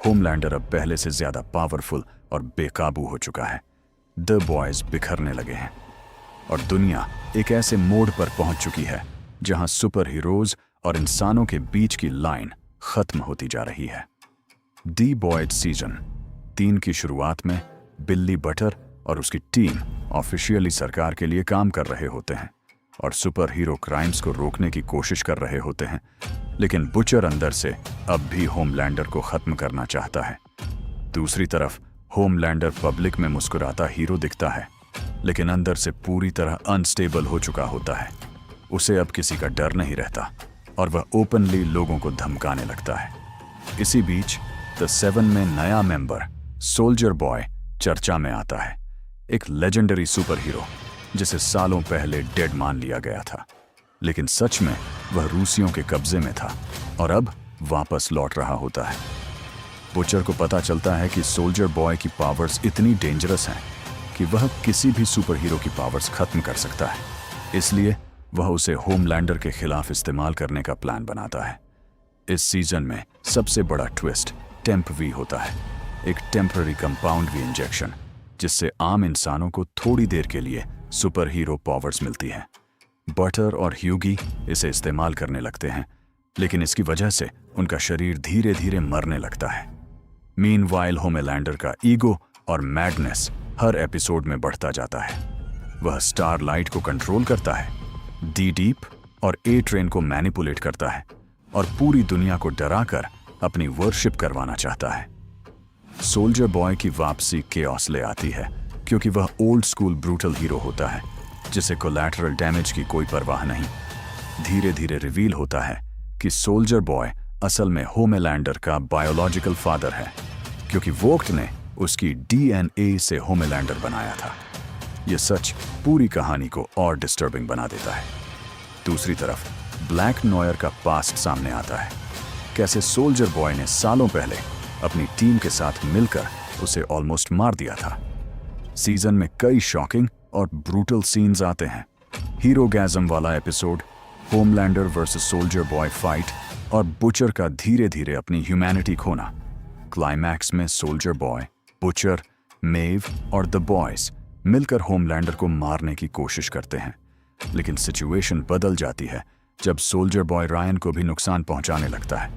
Homelander अब पहले से ज्यादा पावरफुल और बेकाबू हो चुका है। द बॉयज बिखरने लगे हैं और दुनिया एक ऐसे मोड़ पर पहुंच चुकी है जहां सुपर हीरोज और इंसानों के बीच की लाइन खत्म होती जा रही है। दी बॉयज सीजन 3 की शुरुआत में बिल्ली बटर और उसकी टीम ऑफिशियली सरकार के लिए काम कर रहे होते हैं और सुपर हीरो क्राइम्स को रोकने की कोशिश कर रहे होते हैं, लेकिन बुचर अंदर से अब भी होमलैंडर को खत्म करना चाहता है। दूसरी तरफ होमलैंडर पब्लिक में मुस्कुराता हीरो दिखता है, लेकिन अंदर से पूरी तरह अनस्टेबल हो चुका होता है। उसे अब किसी का डर नहीं रहता और वह ओपनली लोगों को धमकाने लगता है। इसी बीच द 7 में नया मेंबर सोल्जर बॉय चर्चा में आता है, एक लेजेंडरी सुपर हीरो जिसे सालों पहले डेड मान लिया गया था, लेकिन सच में वह रूसियों के कब्जे में था और अब वापस लौट रहा होता है। बुचर को पता चलता है कि सोल्जर बॉय की पावर्स इतनी डेंजरस हैं कि वह किसी भी सुपर हीरो की पावर्स खत्म कर सकता है, इसलिए वह उसे होमलैंडर के खिलाफ इस्तेमाल करने का प्लान बनाता है। इस सीजन में सबसे बड़ा ट्विस्ट टेम्प वी होता है, एक टेम्पररी कंपाउंड वी इंजेक्शन जिससे आम इंसानों को थोड़ी देर के लिए सुपर हीरो पावर्स मिलती हैं। बटर और ह्यूगी इसे इस्तेमाल करने लगते हैं, लेकिन इसकी वजह से उनका शरीर धीरे धीरे मरने लगता है। मीनवाइल होमलैंडर का ईगो और मैडनेस हर एपिसोड में बढ़ता जाता है। वह स्टारलाइट को कंट्रोल करता है, डी डीप और ए ट्रेन को मैनिपुलेट करता है और पूरी दुनिया को डराकर अपनी वर्शिप करवाना चाहता है। सोल्जर बॉय की वापसी केओस ले आती है, क्योंकि वह ओल्ड स्कूल ब्रूटल हीरो होता है जिसे कोलैटरल डैमेज की कोई परवाह नहीं। धीरे धीरे रिवील होता है कि सोल्जर बॉय असल में होमलैंडर का बायोलॉजिकल फादर है, क्योंकि वोक्ट ने उसकी डीएनए से होमलैंडर बनाया था। यह सच पूरी कहानी को और डिस्टर्बिंग बना देता है। दूसरी तरफ ब्लैक नॉयर का पास्ट सामने आता है, कैसे सोल्जर बॉय ने सालों पहले अपनी टीम के साथ मिलकर उसे ऑलमोस्ट मार दिया था। सीजन में कई शॉकिंग और ब्रूटल सीन्स आते हैं। हीरोगैज़म वाला episode, Homelander versus soldier boy fight और बुचर का धीरे धीरे अपनी ह्यूमैनिटी खोना। क्लाइमैक्स में सोल्जर बॉय, बुचर, मेव और द बॉयज मिलकर होमलैंडर को मारने की कोशिश करते हैं, लेकिन सिचुएशन बदल जाती है जब सोल्जर बॉय रायन को भी नुकसान पहुंचाने लगता है।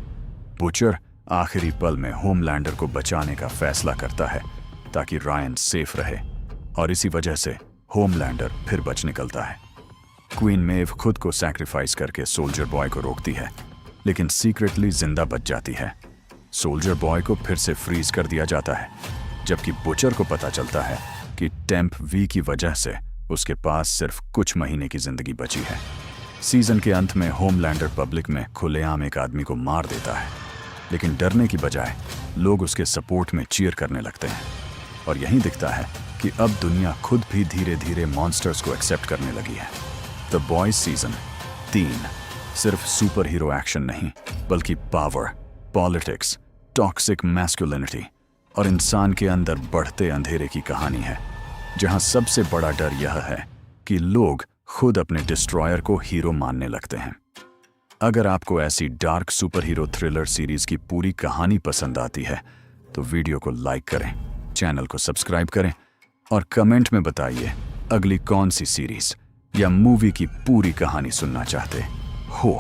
बुचर आखिरी पल में होमलैंडर को बचाने का फैसला करता है ताकि रायन सेफ रहे, और इसी वजह से होमलैंडर फिर बच निकलता है। क्वीन मेव खुद को सैक्रिफाइस करके सोल्जर बॉय को रोकती है, लेकिन सीक्रेटली जिंदा बच जाती है। सोल्जर बॉय को फिर से फ्रीज कर दिया जाता है, जबकि बुचर को पता चलता है कि टेम्प वी की वजह से उसके पास सिर्फ कुछ महीने की जिंदगी बची है। सीजन के अंत में होमलैंडर पब्लिक में खुलेआम एक आदमी को मार देता है, लेकिन डरने की बजाय लोग उसके सपोर्ट में चीयर करने लगते हैं, और यहीं दिखता है कि अब दुनिया खुद भी धीरे धीरे मॉन्स्टर्स को एक्सेप्ट करने लगी है। द बॉयज सीजन 3 सिर्फ सुपर हीरो एक्शन नहीं, बल्कि पावर, पॉलिटिक्स, टॉक्सिक मैस्कुलिनिटी और इंसान के अंदर बढ़ते अंधेरे की कहानी है, जहां सबसे बड़ा डर यह है कि लोग खुद अपने डिस्ट्रॉयर को हीरो मानने लगते हैं। अगर आपको ऐसी dark super hero thriller series की पूरी कहानी पसंद आती है तो वीडियो को लाइक करें, चैनल को सब्सक्राइब करें और कमेंट में बताइए अगली कौन सी सीरीज या मूवी की पूरी कहानी सुनना चाहते हो।